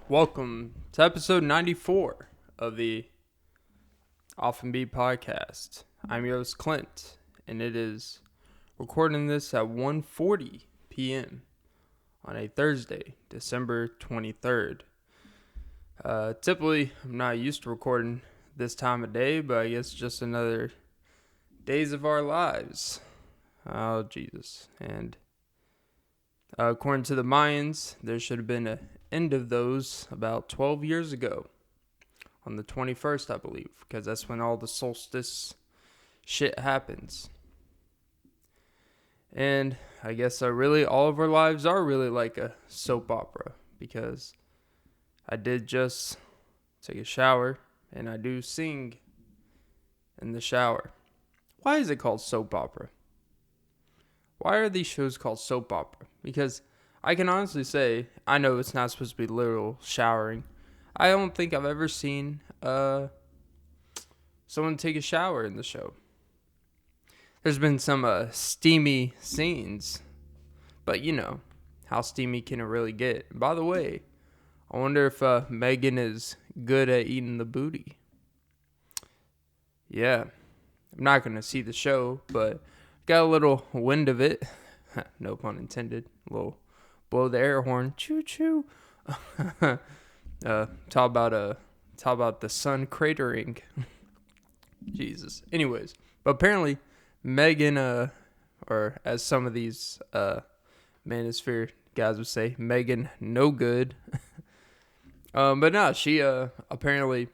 Welcome to episode 94 of the Often Be podcast. I'm your host Clint, and it is recording this at 1:40 p.m. on a Thursday, December 23rd. Typically, I'm not used to recording this time of day, but I guess just another days of our lives. Oh, Jesus. And according to the Mayans, there should have been an end of those about 12 years ago. On the 21st, I believe, because that's when all the solstice shit happens. And I guess really all of our lives are really like a soap opera, because I did just take a shower and I do sing in the shower. Why is it called soap opera? Why are these shows called soap opera? Because I can honestly say, I know it's not supposed to be literal showering. I don't think I've ever seen someone take a shower in the show. There's been some steamy scenes, but you know, how steamy can it really get? And by the way, I wonder if Megan is good at eating the booty. Yeah, I'm not going to see the show, but got a little wind of it. No pun intended. A little blow the air horn. Choo choo. Talk about the sun cratering. Jesus. Anyways, but apparently Megan, or as some of these manosphere guys would say, Megan no good. But no, she apparently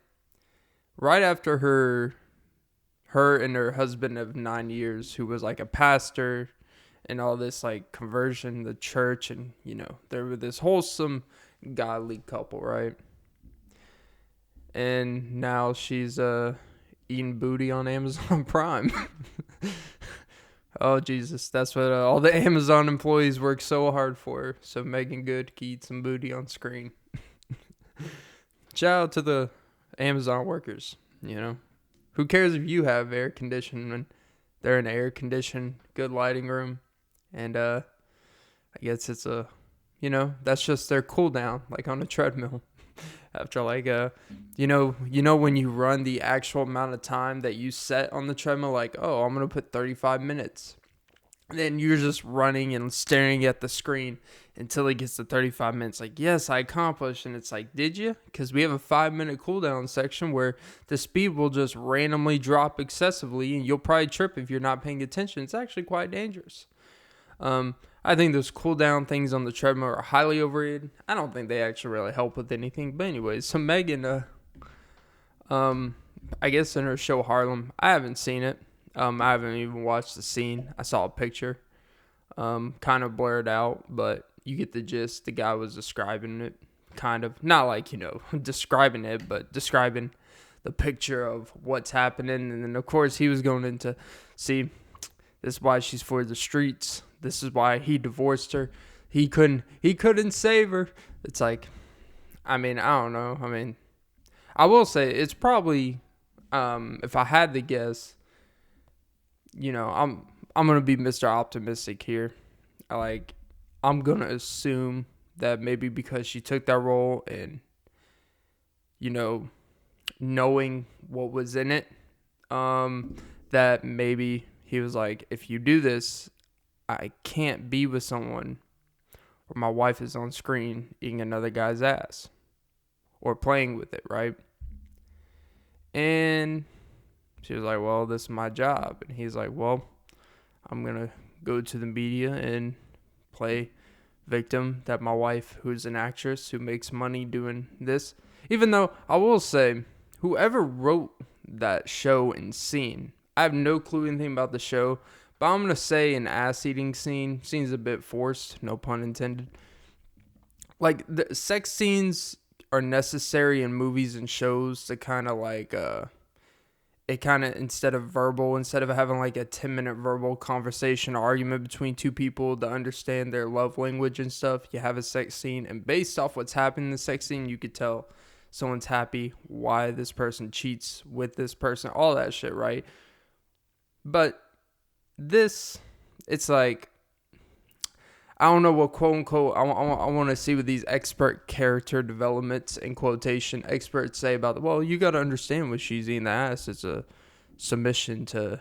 right after her and her husband of 9 years, who was like a pastor and all this like conversion, the church, and you know, they were this wholesome godly couple, right? And now she's eating booty on Amazon Prime. Oh Jesus, that's what all the Amazon employees work so hard for, so Megan Good can eat some booty on screen. Shout out to the Amazon workers, you know. Who cares if you have air conditioning when they're in an air conditioned, good lighting room? And I guess it's that's just their cool down, like on a treadmill. After like you know when you run the actual amount of time that you set on the treadmill, like, oh, I'm gonna put 35 minutes. And then you're just running and staring at the screen until it gets to 35 minutes. Like, yes, I accomplished. And it's like, did you? Because we have a 5-minute cooldown section where the speed will just randomly drop excessively, and you'll probably trip if you're not paying attention. It's actually quite dangerous. I think those cooldown things on the treadmill are highly overrated. I don't think they actually really help with anything. But anyways, so Megan, I guess in her show Harlem, I haven't seen it. I haven't even watched the scene. I saw a picture, kind of blurred out, but you get the gist. The guy was describing it, kind of. Not like, describing it, but describing the picture of what's happening. And then, of course, he was going into, see, this is why she's for the streets. This is why he divorced her. He couldn't save her. It's like, I mean, I don't know. I mean, I will say it's probably, if I had to guess, I'm going to be Mr. Optimistic here. I'm going to assume that maybe because she took that role and, knowing what was in it, that maybe he was like, if you do this, I can't be with someone where my wife is on screen eating another guy's ass or playing with it, right? And she was like, well, this is my job. And he's like, well, I'm going to go to the media and play victim that my wife, who's an actress who makes money doing this. Even though I will say, whoever wrote that show and scene, I have no clue anything about the show, but I'm going to say an ass-eating scene seems a bit forced, no pun intended. Like, the sex scenes are necessary in movies and shows to kind of like, it kind of, instead of having like a 10-minute verbal conversation or argument between two people to understand their love language and stuff, you have a sex scene. And based off what's happened in the sex scene, you could tell someone's happy, why this person cheats with this person, all that shit, right? But this, it's like, I don't know what quote unquote I want to see what these expert character developments in quotation experts say about the, well, you got to understand what she's eating the ass. It's a submission to,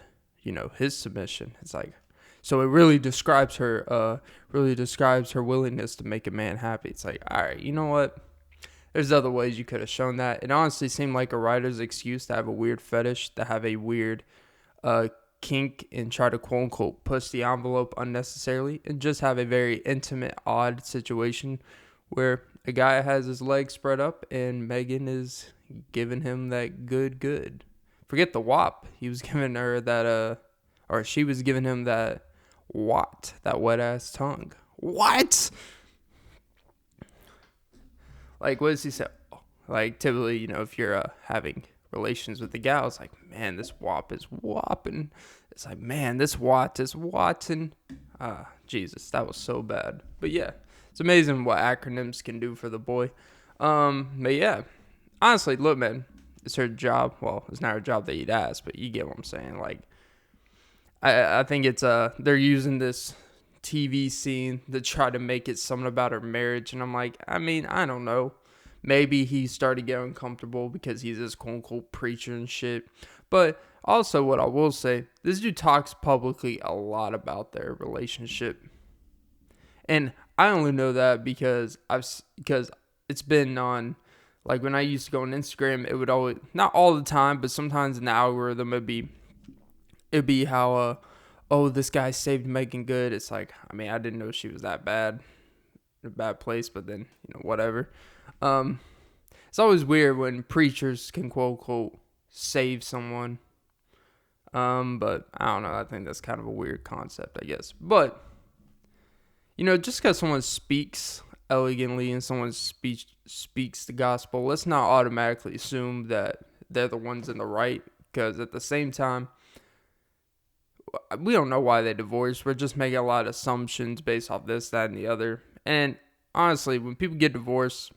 his submission. It's like, so it really describes her willingness to make a man happy. It's like, all right, you know what? There's other ways you could have shown that. It honestly seemed like a writer's excuse to have a weird fetish, to have a weird kink and try to quote unquote push the envelope unnecessarily, and just have a very intimate, odd situation where a guy has his legs spread up and Megan is giving him that good. Forget the WAP. He was giving her that, or she was giving him that WAT, that wet ass tongue. What? Like, what does he say? Like, typically, if you're having relations with the gal, it's like, man, this WAP is whopping. It's like, man, this WAT is watting. Jesus, that was so bad. But yeah, it's amazing what acronyms can do for the boy. But yeah, honestly, look, man, it's her job. Well, it's not her job that you'd ask, but you get what I'm saying. Like, I think it's they're using this TV scene to try to make it something about her marriage, and I'm like, I mean, I don't know. Maybe he started getting uncomfortable because he's this quote unquote preacher and shit. But also, what I will say, this dude talks publicly a lot about their relationship, and I only know that because it's been on, like, when I used to go on Instagram, it would always, not all the time, but sometimes in the algorithm it'd be how oh, this guy saved Megan good. It's like, I mean, I didn't know she was that bad, in a bad place, but then, whatever. It's always weird when preachers can quote unquote save someone. But I don't know. I think that's kind of a weird concept, I guess. But, just because someone speaks elegantly and someone speaks the gospel, let's not automatically assume that they're the ones in the right. Because at the same time, we don't know why they divorced. We're just making a lot of assumptions based off this, that, and the other. And honestly, when people get divorced,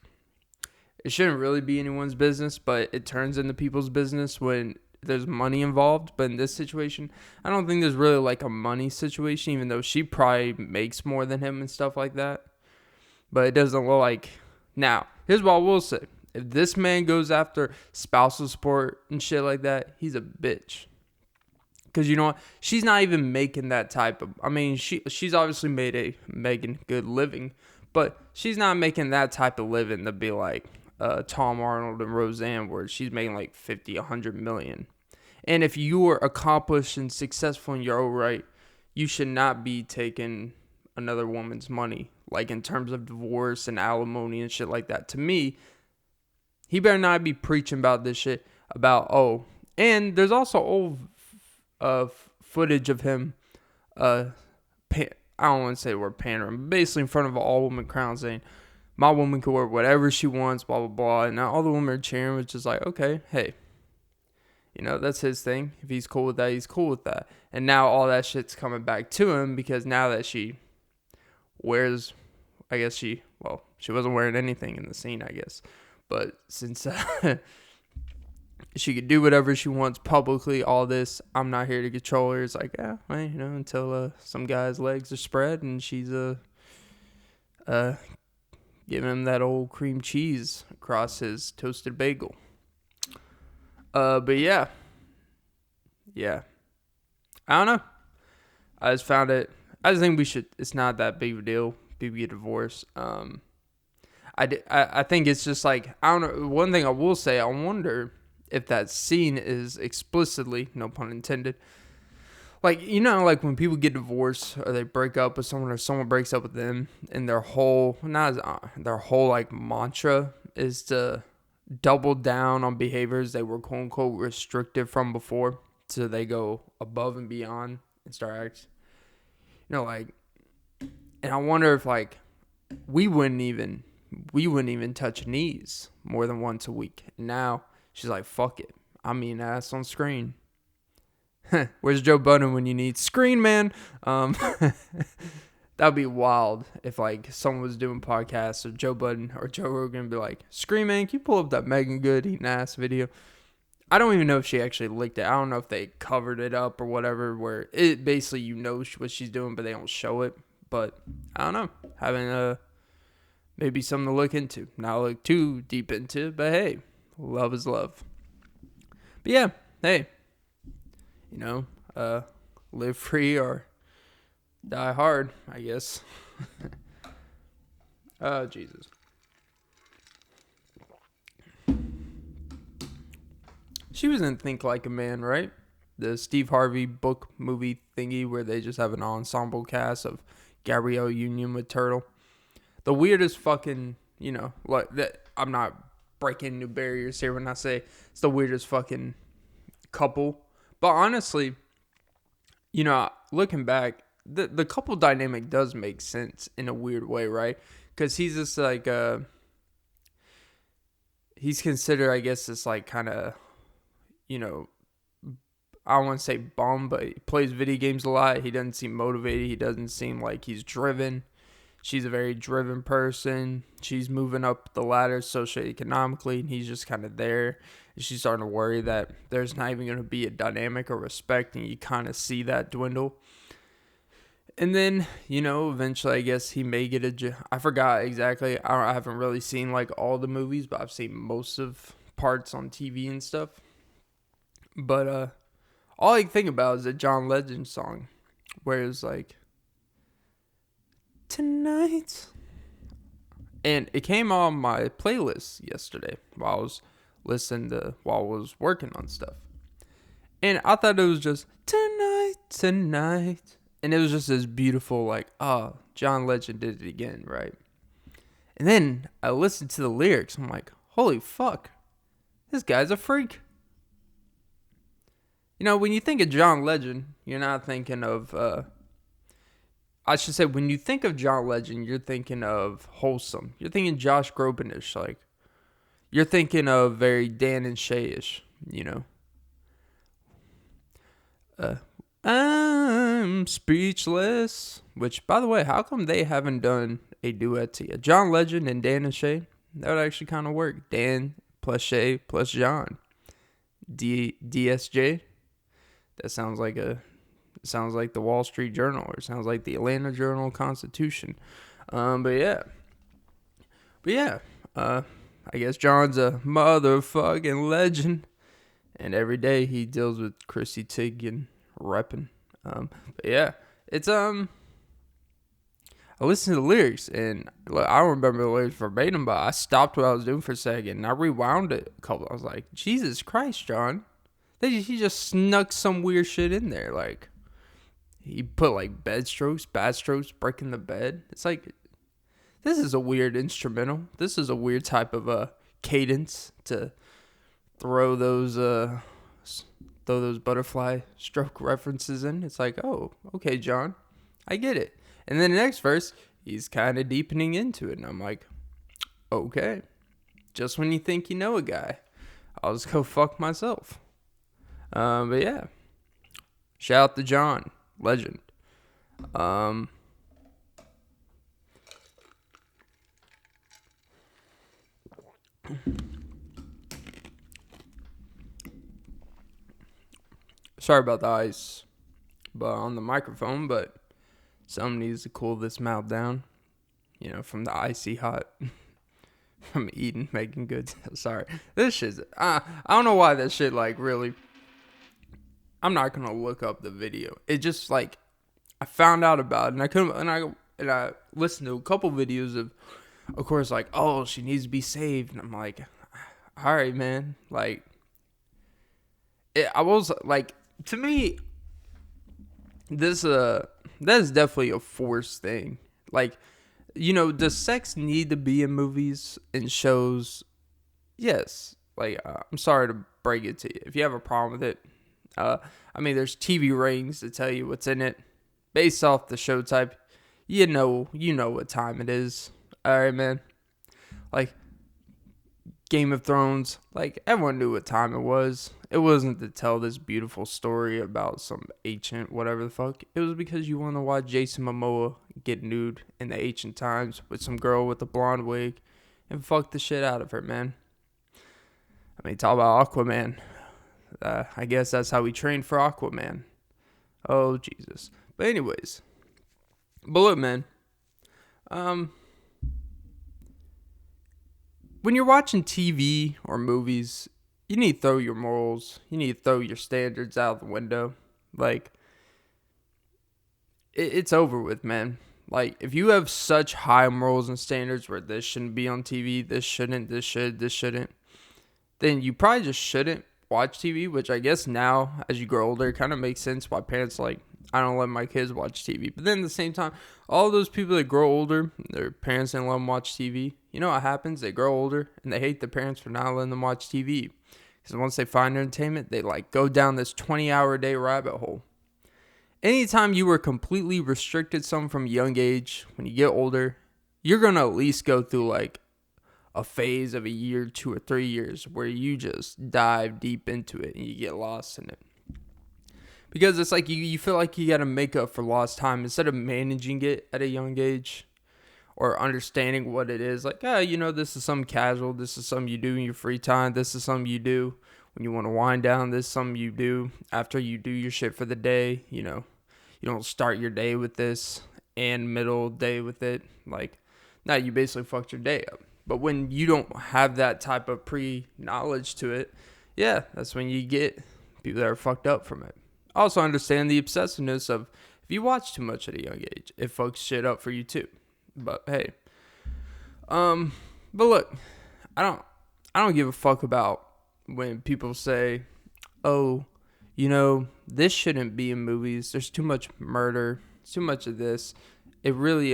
it shouldn't really be anyone's business, but it turns into people's business when there's money involved. But in this situation, I don't think there's really like a money situation, even though she probably makes more than him and stuff like that. But it doesn't look like. Now, here's what I will say. If this man goes after spousal support and shit like that, he's a bitch. Because you know what? She's not even making that type of... I mean, she's obviously made a Megan good living, but she's not making that type of living to be like Tom Arnold and Roseanne, where she's making like 50, 100 million. And if you are accomplished and successful in your own right, you should not be taking another woman's money, like in terms of divorce and alimony and shit like that. To me, he better not be preaching about this shit about, and there's also old footage of him, I don't want to say the word pandering, but basically in front of an all-woman crowd saying, my woman can wear whatever she wants, blah, blah, blah. And now all the women are cheering, which is like, okay, hey, that's his thing. If he's cool with that, he's cool with that. And now all that shit's coming back to him because now that she wears, I guess she wasn't wearing anything in the scene, I guess. But since she could do whatever she wants publicly, all this, I'm not here to control her. It's like, yeah, well, until some guy's legs are spread and she's giving him that old cream cheese across his toasted bagel. But yeah. I don't know. I just found it. I just think it's not that big of a deal. People get divorced. I think it's just like, I don't know. One thing I will say, I wonder if that scene is explicitly, no pun intended, like, like when people get divorced or they break up with someone or someone breaks up with them, and their whole like mantra is to double down on behaviors they were quote unquote restricted from before, so they go above and beyond and start acting, like, and I wonder if like we wouldn't even touch knees more than once a week. And now she's like, fuck it, I'm eating ass on screen. Where's Joe Budden when you need screen, man? That'd be wild if like someone was doing podcasts or Joe Budden or Joe Rogan be like, screen, man, can you pull up that Megan Good eating ass video? I don't even know if she actually licked it. I don't know if they covered it up or whatever, where it basically what she's doing, but they don't show it. But I don't know. Having maybe something to look into. Not look too deep into, but hey, love is love. But yeah, hey, live free or die hard, I guess. Oh, Jesus. She was in Think Like a Man, right? The Steve Harvey book movie thingy where they just have an ensemble cast of Gabrielle Union with Turtle. The weirdest fucking, like that. I'm not breaking new barriers here when I say it's the weirdest fucking couple. But honestly, looking back, the couple dynamic does make sense in a weird way, right? Because he's just like, he's considered, I guess, this like kind of, I don't want to say bum, but he plays video games a lot. He doesn't seem motivated. He doesn't seem like he's driven. She's a very driven person. She's moving up the ladder socioeconomically, and he's just kind of there. And she's starting to worry that there's not even going to be a dynamic or respect, and you kind of see that dwindle. And then, eventually, I guess he may get a job. I forgot exactly. I haven't really seen, like, all the movies, but I've seen most of parts on TV and stuff. But all I can think about is a John Legend song where it's like, tonight. And it came on my playlist yesterday while I was working on stuff. And I thought it was just tonight. And it was just this beautiful, like, John Legend did it again, right? And then I listened to the lyrics. I'm like, holy fuck, this guy's a freak. When you think of John Legend, you're not thinking of, I should say, when you think of John Legend, you're thinking of wholesome. You're thinking Josh Groban-ish, like, you're thinking of very Dan and Shay-ish, I'm speechless. Which, by the way, how come they haven't done a duet together? John Legend and Dan and Shay, that would actually kind of work. Dan plus Shay plus John. DSJ. That sounds like the Wall Street Journal, or it sounds like the Atlanta Journal-Constitution. But yeah. I guess John's a motherfucking legend, and every day he deals with Chrissy Teigen repping. But yeah, it's I listened to the lyrics, and I don't remember the lyrics verbatim, but I stopped what I was doing for a second, and I rewound it a couple. I was like, Jesus Christ, John. He just snuck some weird shit in there. Like, he put, like, bad strokes, breaking the bed. It's like, this is a weird instrumental. This is a weird type of cadence to throw those butterfly stroke references in. It's like, oh, okay, John, I get it. And then the next verse, he's kind of deepening into it. And I'm like, okay, just when you think you know a guy, I'll just go fuck myself. But yeah, shout out to John Legend. Sorry about the ice on the microphone, but something needs to cool this mouth down, from the icy hot from eating, making good. Sorry, this shit's, I don't know why this shit, like, really, I'm not gonna look up the video. It just, like, I found out about it, and I couldn't, and I listened to a couple videos of course, like, oh, she needs to be saved, and I'm like, all right, man, like, I was like, to me, that is definitely a forced thing. Like, does sex need to be in movies and shows? Yes. Like, I'm sorry to break it to you. If you have a problem with it, there's TV ratings to tell you what's in it. Based off the show type, you know what time it is. All right, man. Like, Game of Thrones, like, everyone knew what time it was. It wasn't to tell this beautiful story about some ancient whatever the fuck. It was because you want to watch Jason Momoa get nude in the ancient times with some girl with a blonde wig and fuck the shit out of her, man. Talk about Aquaman. I guess that's how we trained for Aquaman. Oh, Jesus. But anyways, But look, man, um, when you're watching TV or movies, you need to throw your morals, you need to throw your standards out the window. Like, it's over with, man. Like, if you have such high morals and standards where this shouldn't be on TV, this shouldn't, this shouldn't, then you probably just shouldn't watch TV, which I guess now, as you grow older, it kind of makes sense why parents like, I don't let my kids watch TV. But then at the same time, all those people that grow older, their parents didn't let them watch TV. You know what happens? They grow older and they hate the parents for not letting them watch TV. Because once they find entertainment, they like go down this 20-hour a day rabbit hole. Anytime you were completely restricted something from a young age, when you get older, you're going to at least go through like a phase of a year, 2 or 3 years where you just dive deep into it and you get lost in it. Because it's like you feel like you got to make up for lost time instead of managing it at a young age or understanding what it is. Like, this is something casual. This is something you do in your free time. This is something you do when you want to wind down. This is something you do after you do your shit for the day. You don't start your day with this and middle day with it. Like, no, you basically fucked your day up. But when you don't have that type of pre-knowledge to it, yeah, that's when you get people that are fucked up from it. I also understand the obsessiveness of if you watch too much at a young age, it fucks shit up for you too. But hey, but look, I don't give a fuck about when people say, oh, this shouldn't be in movies. There's too much murder. It's too much of this. It really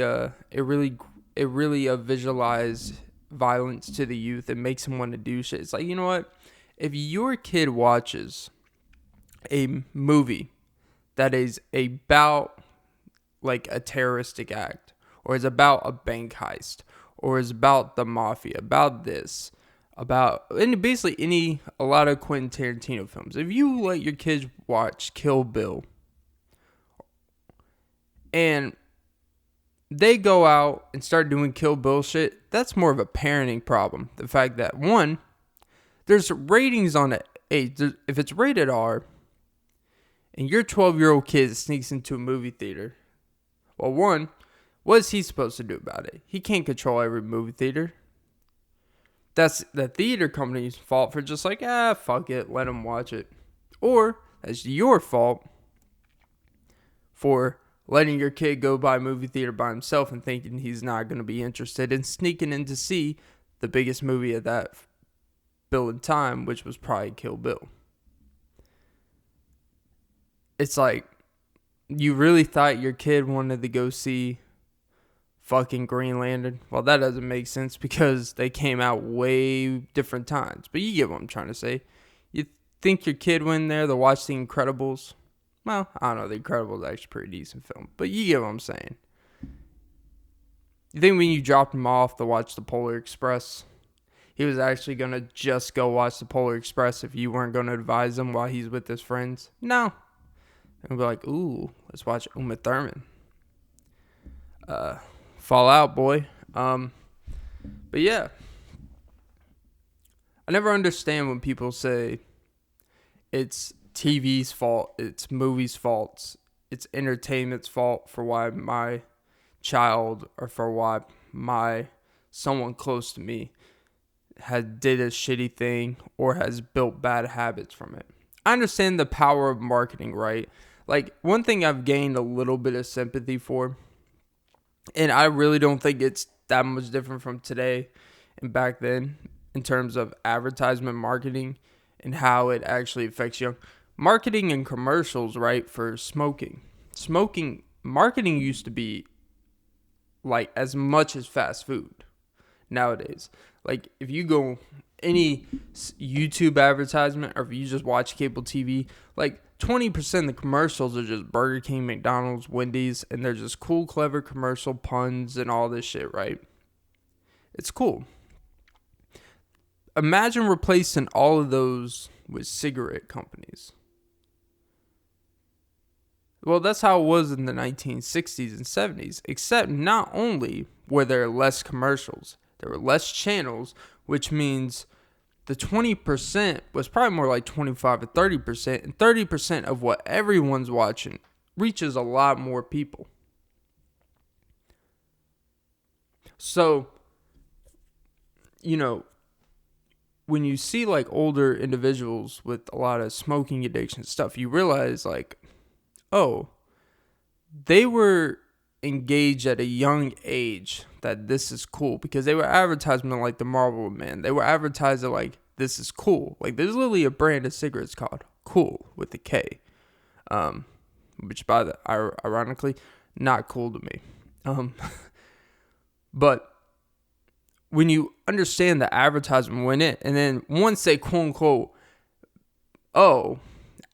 visualize violence to the youth and makes them want to do shit. It's like, you know what? If your kid watches a movie that is about like a terroristic act or is about a bank heist or is about the mafia, about this, about and basically a lot of Quentin Tarantino films. If you let your kids watch Kill Bill and they go out and start doing Kill Bill shit, that's more of a parenting problem. The fact that, one, there's ratings on it. If it's rated R and your 12-year-old kid sneaks into a movie theater, well, one, what is he supposed to do about it? He can't control every movie theater. That's the theater company's fault for just like, fuck it, let him watch it. Or that's your fault for letting your kid go by a movie theater by himself and thinking he's not going to be interested and sneaking in to see the biggest movie of that bill in time, which was probably Kill Bill. It's like, you really thought your kid wanted to go see fucking Green Lantern? Well, that doesn't make sense because they came out way different times. But you get what I'm trying to say. You think your kid went there to watch The Incredibles? Well, I don't know. The Incredibles is actually a pretty decent film. But you get what I'm saying. You think when you dropped him off to watch The Polar Express, he was actually going to just go watch The Polar Express if you weren't going to advise him while he's with his friends? No. And be like, ooh, let's watch Uma Thurman. Fall Out Boy. But yeah. I never understand when people say it's TV's fault, it's movies' fault, it's entertainment's fault for why my child or for why someone close to me did a shitty thing or has built bad habits from it. I understand the power of marketing, right? Like, one thing I've gained a little bit of sympathy for, and I really don't think it's that much different from today and back then in terms of advertisement marketing and how it actually affects young marketing and commercials, right? For smoking. Marketing used to be like as much as fast food nowadays. Like, if you go any YouTube advertisement or if you just watch cable TV, like 20% of the commercials are just Burger King, McDonald's, Wendy's, and they're just cool, clever commercial puns and all this shit, right? It's cool. Imagine replacing all of those with cigarette companies. Well, that's how it was in the 1960s and 70s, except not only were there less commercials, there were less channels, which means the 20% was probably more like 25 to 30%, and 30% of what everyone's watching reaches a lot more people. So, when you see like older individuals with a lot of smoking addiction stuff, you realize like, oh, they were engaged at a young age that this is cool, because they were advertising like the Marlboro Man. They were advertising like this is cool. Like there's literally a brand of cigarettes called Cool with a K, which ironically not cool to me. But when you understand the advertisement went in, and then once they quote unquote, oh,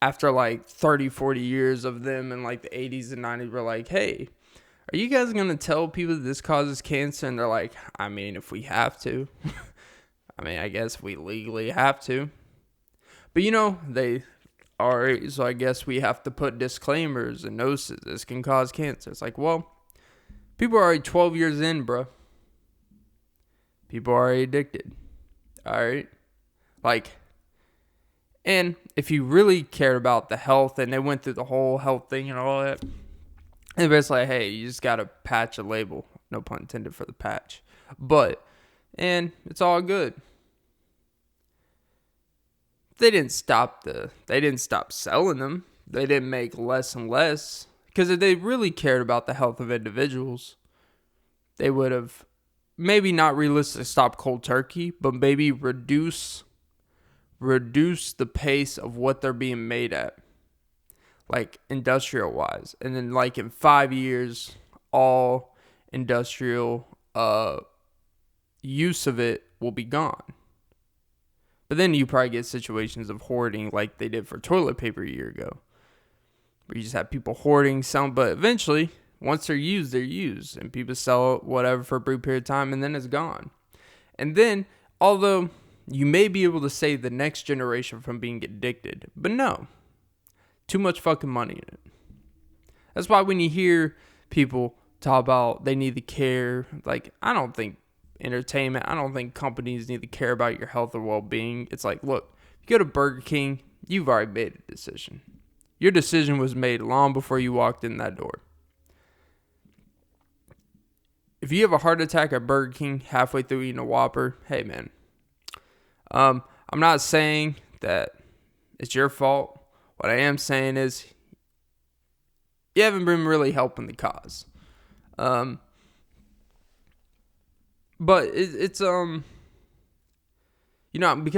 after like 30, 40 years of them in like the 80s and 90s, were like, hey, are you guys going to tell people that this causes cancer? And they're like, I mean, if we have to. I mean, I guess we legally have to. But they are, so I guess we have to put disclaimers and notices. This can cause cancer. It's like, well, people are already 12 years in, bro. People are already addicted. All right? Like, and if you really cared about the health, and they went through the whole health thing and all that, and it's like, hey, you just got to patch a label. No pun intended for the patch. And it's all good. They didn't stop selling them. They didn't make less and less. Because if they really cared about the health of individuals, they would have maybe not realistically stop cold turkey, but maybe reduce the pace of what they're being made at, like industrial wise. And then like in 5 years, all industrial use of it will be gone. But then you probably get situations of hoarding like they did for toilet paper a year ago, where you just have people hoarding some, but eventually once they're used, and people sell whatever for a brief period of time, and then it's gone. And then, although you may be able to save the next generation from being addicted, but no, too much fucking money in it. That's why when you hear people talk about they need to care, like, I don't think companies need to care about your health or well-being. It's like, look, you go to Burger King, you've already made a decision. Your decision was made long before you walked in that door. If you have a heart attack at Burger King halfway through eating a Whopper, hey man, I'm not saying that it's your fault. What I am saying is you haven't been really helping the cause. But it's because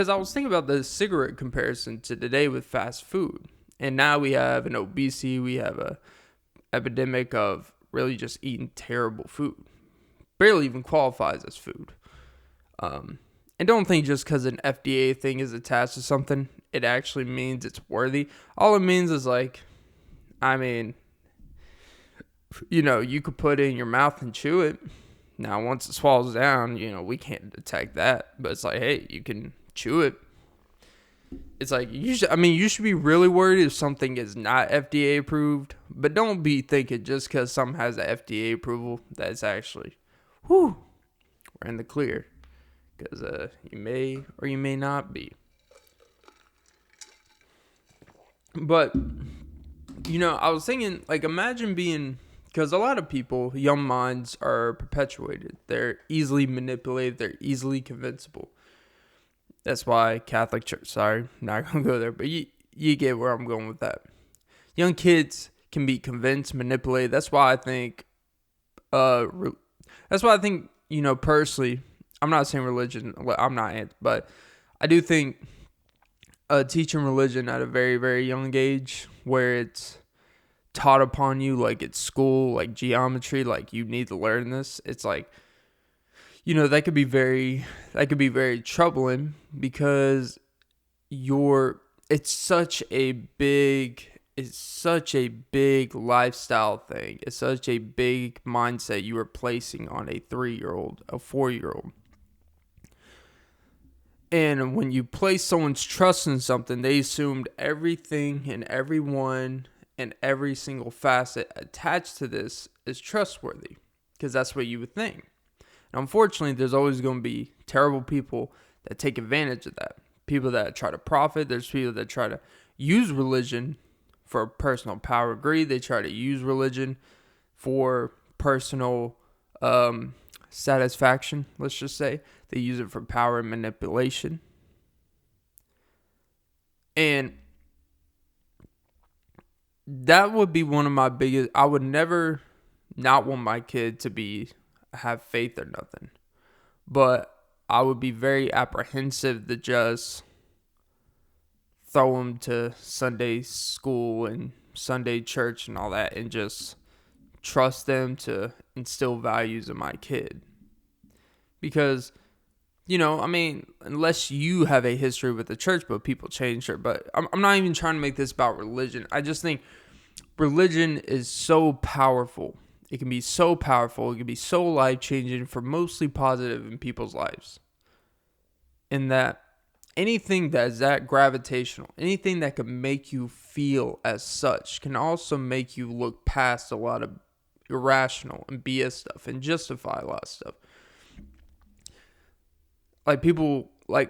I was thinking about the cigarette comparison to today with fast food. And now we have an obesity, we have a epidemic of really just eating terrible food. Barely even qualifies as food. And don't think just because an FDA thing is attached to something, it actually means it's worthy. All it means is like, I mean, you could put it in your mouth and chew it. Now, once it swallows down, we can't detect that. But it's like, hey, you can chew it. It's like, you should be really worried if something is not FDA approved. But don't be thinking just because something has an FDA approval that it's actually, we're in the clear. Because you may or you may not be. But, I was thinking, like, imagine being, because a lot of people, young minds are perpetuated. They're easily manipulated. They're easily convincible. That's why Catholic Church, sorry, not going to go there, but you get where I'm going with that. Young kids can be convinced, manipulated. That's why I think, personally, I'm not saying religion, I'm not, but I do think teaching religion at a very, very young age, where it's taught upon you like it's school, like geometry, like you need to learn this. It's like, that could be very troubling, because it's such a big lifestyle thing. It's such a big mindset you are placing on a 3-year-old, a 4-year-old. And when you place someone's trust in something, they assumed everything and everyone and every single facet attached to this is trustworthy, because that's what you would think. And unfortunately, there's always going to be terrible people that take advantage of that. People that try to profit. There's people that try to use religion for personal power, greed. They try to use religion for personal satisfaction, let's just say. They use it for power and manipulation. And that would be one of my biggest. I would never not want my kid to have faith or nothing. But I would be very apprehensive to just throw them to Sunday school and Sunday church and all that and just trust them to instill values in my kid. Because, unless you have a history with the church, but people change it. But I'm not even trying to make this about religion. I just think religion is so powerful. It can be so powerful. It can be so life-changing for mostly positive in people's lives. In that anything that is that gravitational, anything that can make you feel as such, can also make you look past a lot of irrational and BS stuff and justify a lot of stuff. Like people, I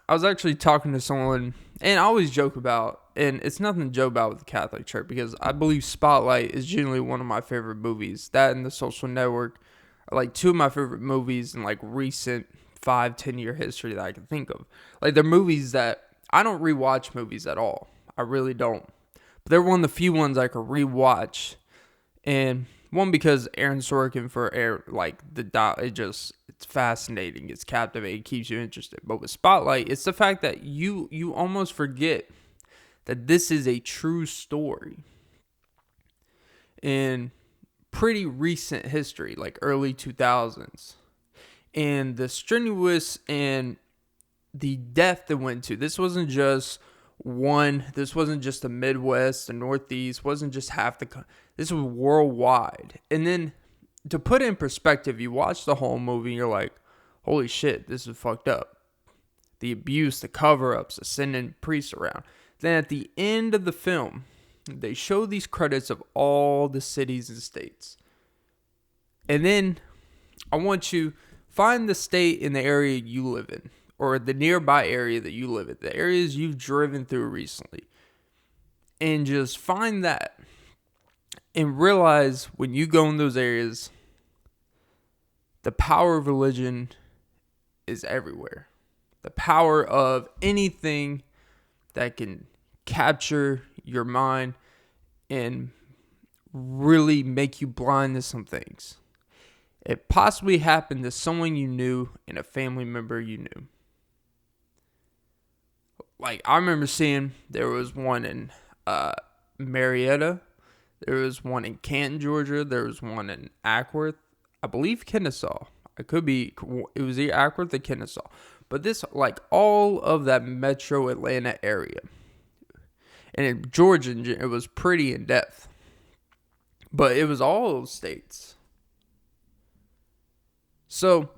was actually talking to someone, and I always joke about, and it's nothing to joke about with the Catholic Church, because I believe Spotlight is genuinely one of my favorite movies. That and The Social Network are like two of my favorite movies in like recent 5-10 year history that I can think of. Like they're movies that I don't rewatch movies at all. I really don't. But they're one of the few ones I could rewatch. And one, because Aaron Sorkin it's fascinating, it's captivating, keeps you interested. But with Spotlight, it's the fact that you almost forget that this is a true story in pretty recent history, like early 2000s. And the strenuous and the depth it went to. This wasn't just the Midwest, the Northeast, wasn't just half this was worldwide. And then to put it in perspective, you watch the whole movie and you're like, holy shit, this is fucked up. The abuse, the cover-ups, the sending priests around. Then at the end of the film, they show these credits of all the cities and states. And then I want you find the state in the area you live in, or the nearby area that you live in, the areas you've driven through recently. And just find that and realize when you go in those areas, the power of religion is everywhere. The power of anything that can capture your mind and really make you blind to some things. It possibly happened to someone you knew and a family member you knew. Like, I remember seeing there was one in Marietta. There was one in Canton, Georgia. There was one in Ackworth. I believe Kennesaw. It was either Ackworth or Kennesaw. But this, like, all of that metro Atlanta area. And in Georgia, it was pretty in depth. But it was all those states. So,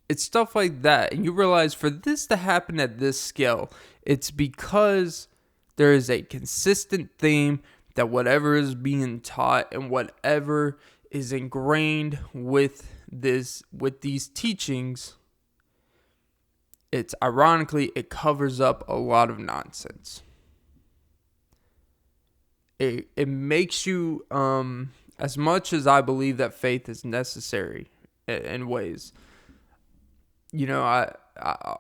it's stuff like that. And you realize for this to happen at this scale, it's because there is a consistent theme that whatever is being taught and whatever is ingrained with these teachings, it covers up a lot of nonsense. It makes you, as much as I believe that faith is necessary in ways, I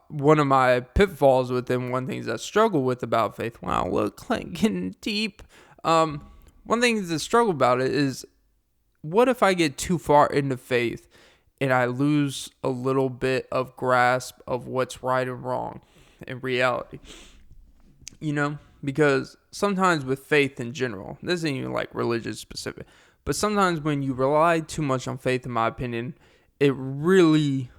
one of my pitfalls within one things I struggle with about faith. Wow, look, Clint getting deep. One thing that I struggle about it is, what if I get too far into faith and I lose a little bit of grasp of what's right and wrong in reality? Because sometimes with faith in general, this isn't even like religious specific, but sometimes when you rely too much on faith, in my opinion, it really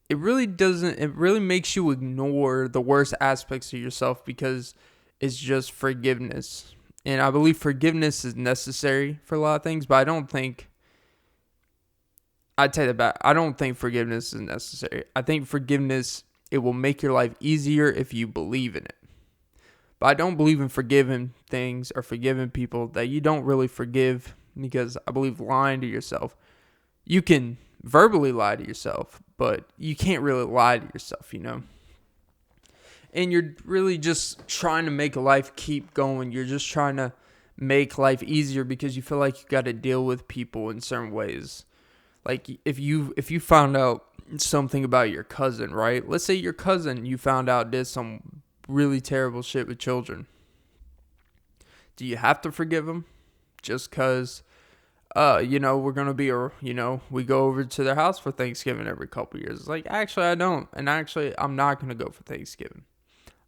makes you ignore the worst aspects of yourself, because it's just forgiveness. And I believe forgiveness is necessary for a lot of things, but I don't think forgiveness is necessary. I think forgiveness, it will make your life easier if you believe in it. But I don't believe in forgiving things or forgiving people that you don't really forgive, because I believe lying to yourself, you can verbally lie to yourself, but you can't really lie to yourself, And you're really just trying to make a life keep going. You're just trying to make life easier because you feel like you got to deal with people in certain ways. Like if you found out something about your cousin, right? Let's say your cousin you found out did some really terrible shit with children. Do you have to forgive him just because we're going to be, we go over to their house for Thanksgiving every couple years? It's like, actually, I don't. And actually, I'm not going to go for Thanksgiving.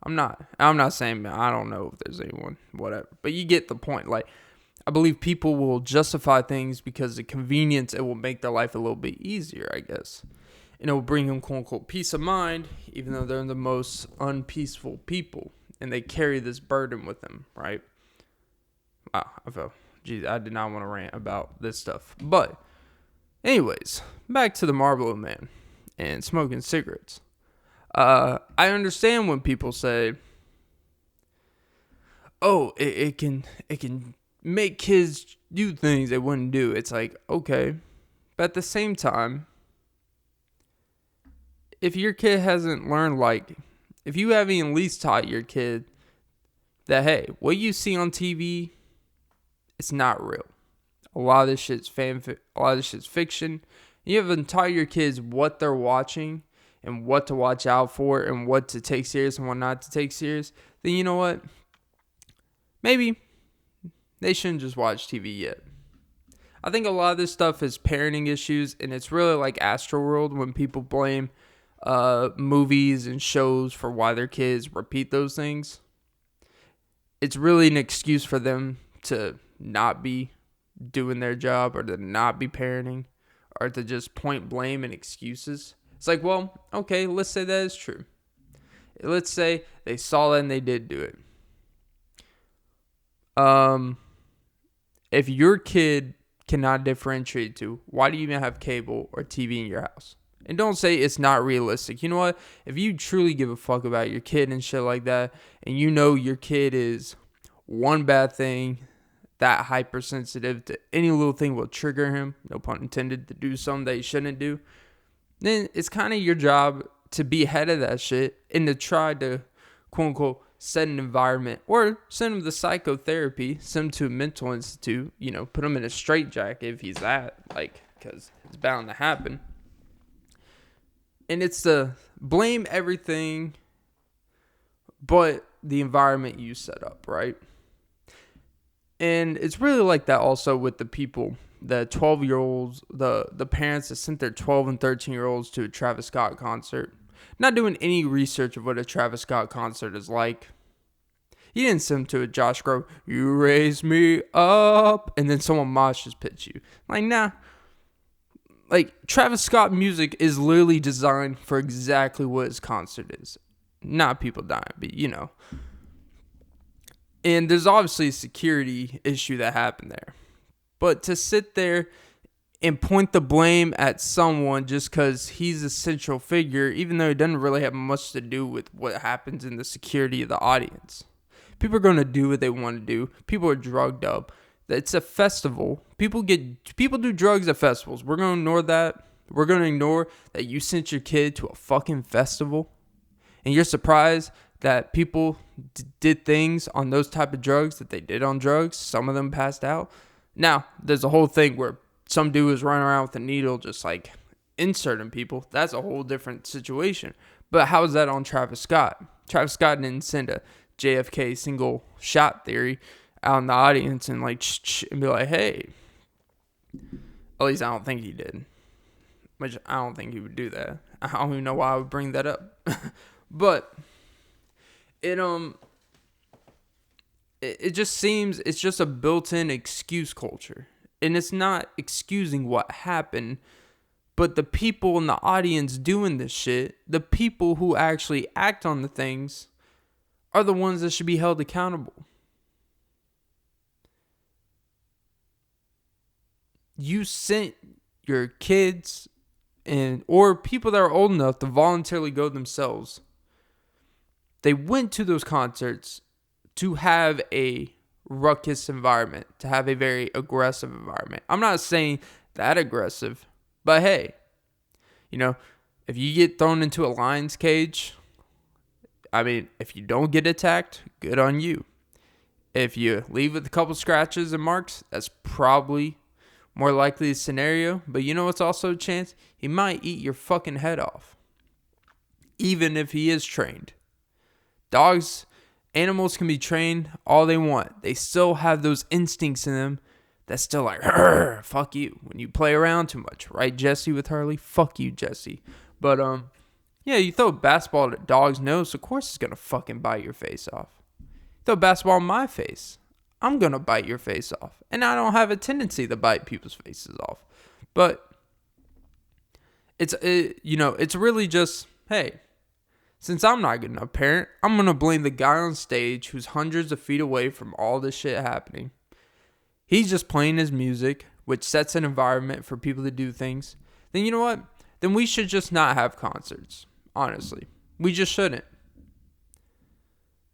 I'm not saying, I don't know if there's anyone, whatever. But you get the point. Like, I believe people will justify things because of convenience. It will make their life a little bit easier, I guess. And it will bring them, quote unquote, peace of mind, even though they're the most unpeaceful people. And they carry this burden with them, right? Wow, I did not want to rant about this stuff. But, anyways, back to the Marlboro Man and smoking cigarettes. I understand when people say, "Oh, it can make kids do things they wouldn't do." It's like, okay, but at the same time, if your kid hasn't learned, like, if you haven't at least taught your kid that, hey, what you see on TV, it's not real. A lot of this shit's a lot of this shit's fiction. You haven't taught your kids what they're watching and what to watch out for and what to take serious and what not to take serious, then you know what? Maybe they shouldn't just watch TV yet. I think a lot of this stuff is parenting issues, and it's really like Astroworld when people blame movies and shows for why their kids repeat those things. It's really an excuse for them to not be doing their job or to not be parenting or to just point blame and excuses. It's like, well, okay, let's say that is true. Let's say they saw that and they did do it. If your kid cannot differentiate to, why do you even have cable or TV in your house? And don't say it's not realistic. You know what? If you truly give a fuck about your kid and shit like that, and you know your kid is one bad thing, that hypersensitive to any little thing will trigger him, no pun intended, to do something that he shouldn't do, then it's kind of your job to be ahead of that shit and to try to, quote unquote, set an environment or send him to psychotherapy, send him to a mental institute, put him in a straitjacket if he's that, like, because it's bound to happen. And it's to blame everything but the environment you set up, right? And it's really like that also with the people, the 12-year-olds, the parents that sent their 12 and 13-year-olds to a Travis Scott concert. Not doing any research of what a Travis Scott concert is like. You didn't send them to a Josh Grove, "You raise me up," and then someone moshes pits you. Like, nah. Like, Travis Scott music is literally designed for exactly what his concert is. Not people dying, but And there's obviously a security issue that happened there. But to sit there and point the blame at someone just because he's a central figure, even though it doesn't really have much to do with what happens in the security of the audience. People are going to do what they want to do. People are drugged up. It's a festival. People do drugs at festivals. We're going to ignore that. We're going to ignore that you sent your kid to a fucking festival. And you're surprised that people did things on those type of drugs that they did on drugs. Some of them passed out. Now, there's a whole thing where some dude was running around with a needle just like inserting people. That's a whole different situation. But how is that on Travis Scott? Travis Scott didn't send a JFK single shot theory out in the audience and like and be like, hey. At least I don't think he did. Which I don't think he would do that. I don't even know why I would bring that up. But it just seems it's just a built-in excuse culture. And it's not excusing what happened, but the people in the audience doing this shit, the people who actually act on the things, are the ones that should be held accountable. You sent your kids or people that are old enough to voluntarily go themselves. They went to those concerts to have a ruckus environment, to have a very aggressive environment. I'm not saying that aggressive, but hey, if you get thrown into a lion's cage, if you don't get attacked, good on you. If you leave with a couple scratches and marks, that's probably more likely a scenario. But you know what's also a chance? He might eat your fucking head off. Even if he is trained. Animals can be trained all they want. They still have those instincts in them that's still like, fuck you. When you play around too much. Right, Jesse, with Harley? Fuck you, Jesse. But, yeah, you throw a basketball at a dog's nose, of course it's going to fucking bite your face off. Throw a basketball in my face, I'm going to bite your face off. And I don't have a tendency to bite people's faces off. But it's really just, hey, since I'm not a good enough parent, I'm going to blame the guy on stage who's hundreds of feet away from all this shit happening. He's just playing his music, which sets an environment for people to do things. Then you know what? Then we should just not have concerts. Honestly. We just shouldn't.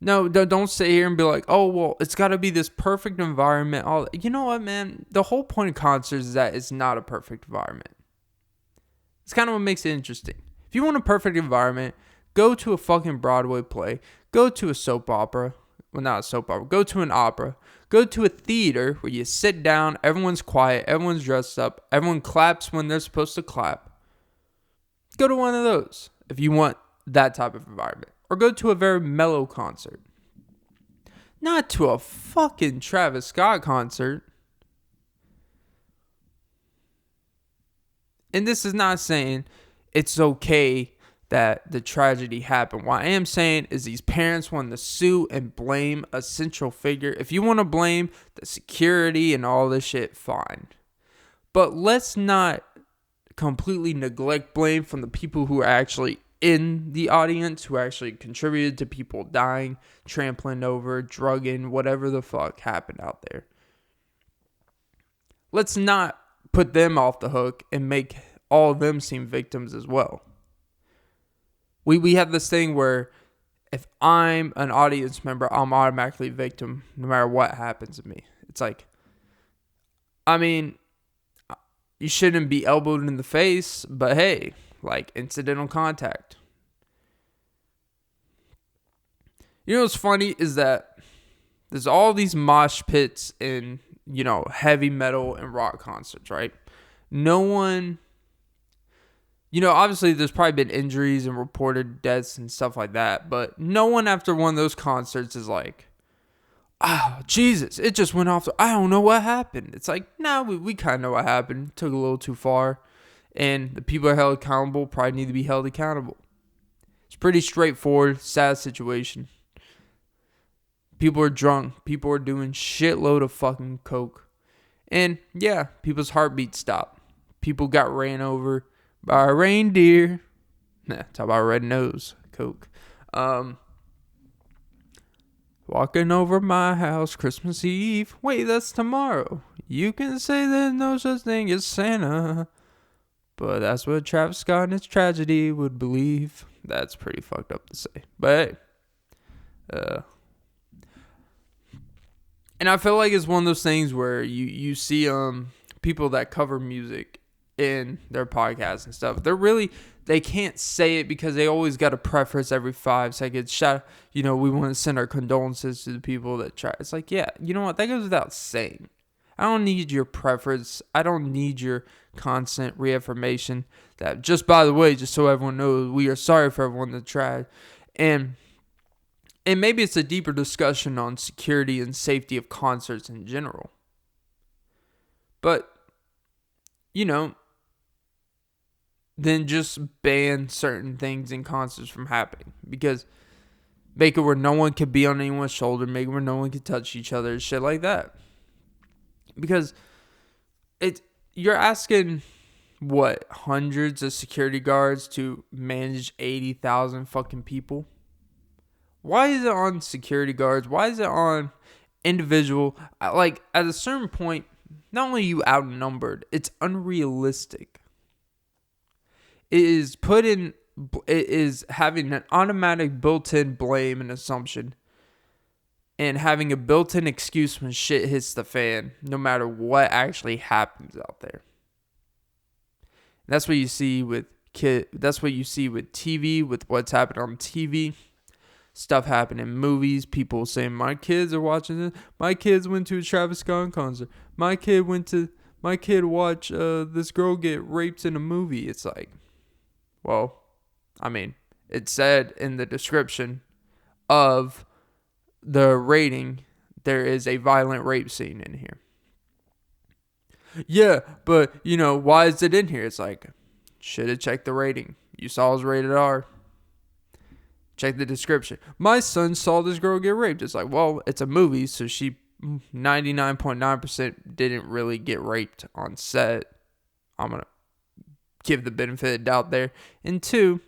No, don't sit here and be like, oh, well, it's got to be this perfect environment. You know what, man? The whole point of concerts is that it's not a perfect environment. It's kind of what makes it interesting. If you want a perfect environment, go to a fucking Broadway play. Go to a soap opera. Well, not a soap opera. Go to an opera. Go to a theater where you sit down, everyone's quiet, everyone's dressed up, everyone claps when they're supposed to clap. Go to one of those if you want that type of environment. Or go to a very mellow concert. Not to a fucking Travis Scott concert. And this is not saying it's okay that the tragedy happened. What I am saying is these parents want to sue and blame a central figure. If you want to blame the security and all this shit, fine. But let's not completely neglect blame from the people who are actually in the audience, who actually contributed to people dying, trampling over, drugging, whatever the fuck happened out there. Let's not put them off the hook and make all of them seem victims as well. We have this thing where if I'm an audience member, I'm automatically a victim no matter what happens to me. It's like, I mean, you shouldn't be elbowed in the face, but hey, like incidental contact. You know what's funny is that there's all these mosh pits in, heavy metal and rock concerts, right? No one, obviously there's probably been injuries and reported deaths and stuff like that, but no one after one of those concerts is like, oh, Jesus, it just went off. I don't know what happened. It's like, we kind of know what happened. Took a little too far. And the people are held accountable probably need to be held accountable. It's pretty straightforward, sad situation. People are drunk. People are doing shitload of fucking coke. And yeah, people's heartbeats stopped. People got ran over by a reindeer. Talk about red nose coke. Walking over my house Christmas Eve. Wait, that's tomorrow. You can say there's no such thing as Santa. But that's what Travis Scott in his tragedy would believe. That's pretty fucked up to say. But hey. And I feel like it's one of those things where you see people that cover music in their podcasts and stuff. They can't say it because they always got to preface every 5 seconds. We want to send our condolences to the people that try. It's like, yeah, you know what? That goes without saying. I don't need your preference. I don't need your constant reaffirmation that, just by the way, just so everyone knows, we are sorry for everyone that tried. And maybe it's a deeper discussion on security and safety of concerts in general. But, then just ban certain things in concerts from happening. Because make it where no one can be on anyone's shoulder, make it where no one can touch each other, shit like that. Because you're asking, hundreds of security guards to manage 80,000 fucking people? Why is it on security guards? Why is it on individual? Like, at a certain point, not only are you outnumbered, it's unrealistic. It is having an automatic built-in blame and assumption, and having a built-in excuse when shit hits the fan, no matter what actually happens out there. And that's what you see with That's what you see with TV, with what's happened on TV. stuff happen in movies. People saying, my kids are watching this. My kids went to a Travis Scott concert. My kid watched this girl get raped in a movie. It's like, well, I mean, it said in the description of the rating, there is a violent rape scene in here. Yeah, but, why is it in here? It's like, should have checked the rating. You saw it was rated R. Check the description. My son saw this girl get raped. It's like, well, it's a movie, so she 99.9% didn't really get raped on set. I'm going to give the benefit of the doubt there. And 2,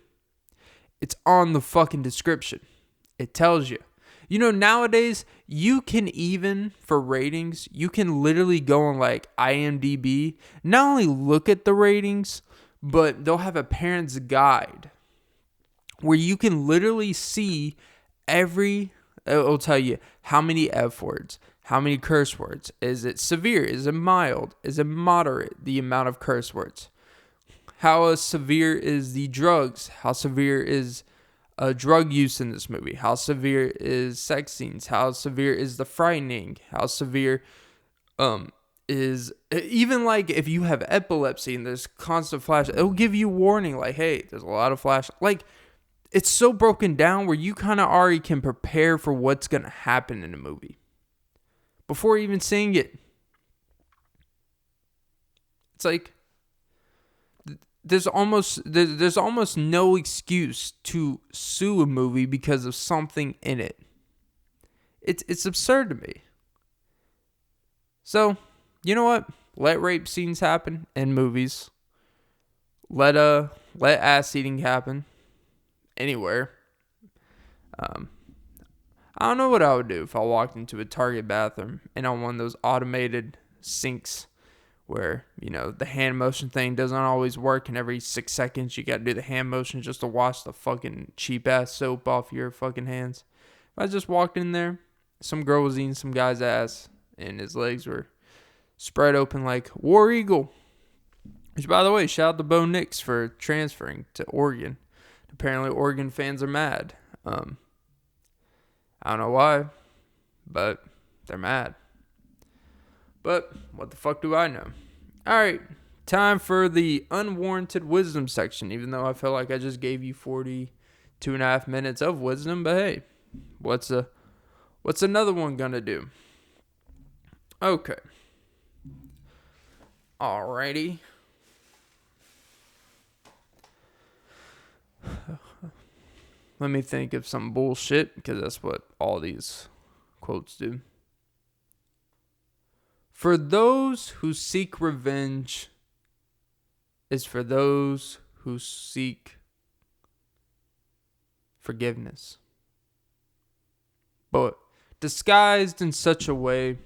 it's on the fucking description. It tells you. Nowadays, you can even, for ratings, you can literally go on like IMDb, not only look at the ratings, but they'll have a parent's guide where you can literally see it'll tell you how many F words, how many curse words. Is it severe? Is it mild? Is it moderate, the amount of curse words? How severe is the drugs? How severe is drug use in this movie? How severe is sex scenes? How severe is the frightening? How severe is even like if you have epilepsy and there's constant flash, it'll give you warning like, hey, there's a lot of flash. Like, it's so broken down where you kind of already can prepare for what's going to happen in a movie before even seeing it. It's like there's almost no excuse to sue a movie because of something in it. It's absurd to me. So, you know what? Let rape scenes happen in movies. Let ass eating happen anywhere. I don't know what I would do if I walked into a Target bathroom and on one of those automated sinks where, the hand motion thing doesn't always work, and every 6 seconds you got to do the hand motion just to wash the fucking cheap ass soap off your fucking hands. If I just walked in there, some girl was eating some guy's ass and his legs were spread open like War Eagle. Which, by the way, shout out to Bo Nix for transferring to Oregon. Apparently, Oregon fans are mad. I don't know why, but they're mad. But what the fuck do I know? All right, time for the unwarranted wisdom section, even though I feel like I just gave you 42.5 minutes of wisdom. But hey, what's another one gonna do? Okay. Alrighty. Let me think of some bullshit, because that's what all these quotes do. For those who seek revenge is for those who seek forgiveness, but disguised in such a way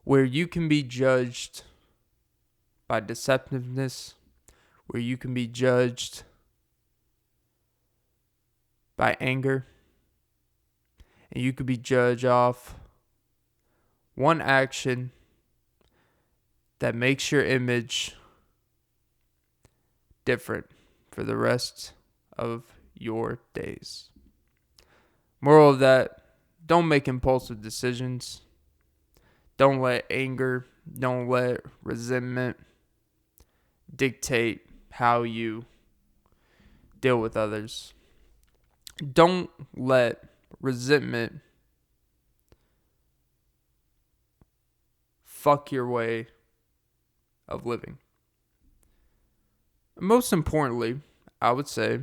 where you can be judged by deceptiveness, where you can be judged by anger, and you could be judged off one action that makes your image different for the rest of your days. Moral of that, don't make impulsive decisions. Don't let anger, don't let resentment dictate how you deal with others. Don't let resentment fuck your way of living. Most importantly, I would say,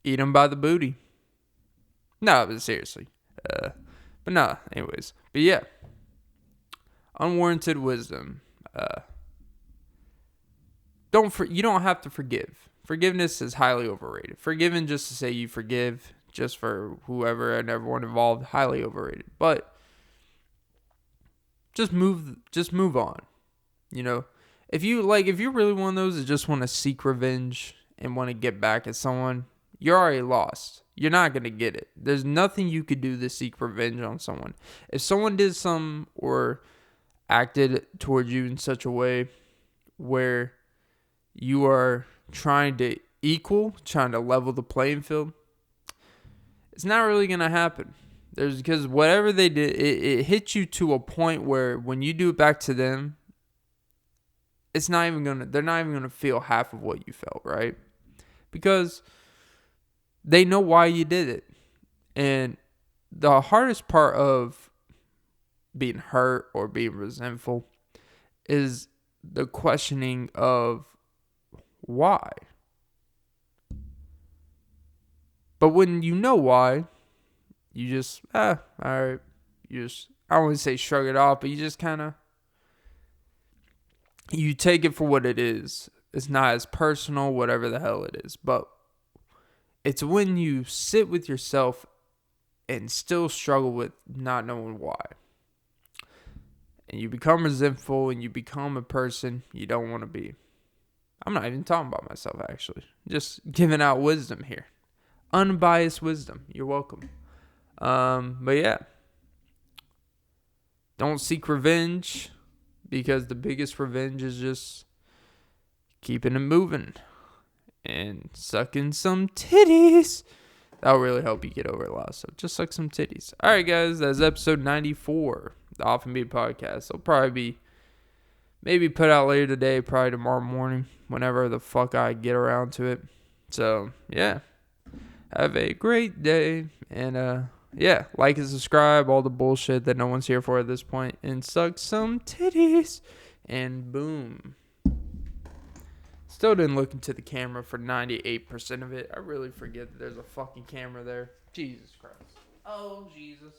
eat them by the booty. No, but seriously. Anyways. But yeah. Unwarranted wisdom. You don't have to forgive. Forgiveness is highly overrated. Forgiving just to say you forgive, just for whoever and everyone involved, highly overrated. But just move on. If you're really one of those that just want to seek revenge and want to get back at someone, you're already lost. You're not going to get it. There's nothing you could do to seek revenge on someone. If someone did something or acted towards you in such a way where you are trying to level the playing field, it's not really going to happen. Because whatever they did, it hits you to a point where when you do it back to them, they're not even going to feel half of what you felt, right? Because they know why you did it. And the hardest part of being hurt or being resentful is the questioning of why. But when you know why, you just, all right. You just, I don't want to say shrug it off, but you just kind of, you take it for what it is. It's not as personal, whatever the hell it is. But it's when you sit with yourself and still struggle with not knowing why. And you become resentful and you become a person you don't want to be. I'm not even talking about myself, actually. Just giving out wisdom here. Unbiased wisdom. You're welcome. But yeah. Don't seek revenge, because the biggest revenge is just keeping it moving and sucking some titties. That'll really help you get over it a lot. So just suck some titties. All right, guys. That's episode 94, the Off and Beat podcast. It'll probably be maybe put out later today, probably tomorrow morning, whenever the fuck I get around to it. So, yeah. Have a great day. And, yeah, like and subscribe, all the bullshit that no one's here for at this point, and suck some titties. And boom. Still didn't look into the camera for 98% of it. I really forget that there's a fucking camera there. Jesus Christ. Oh, Jesus.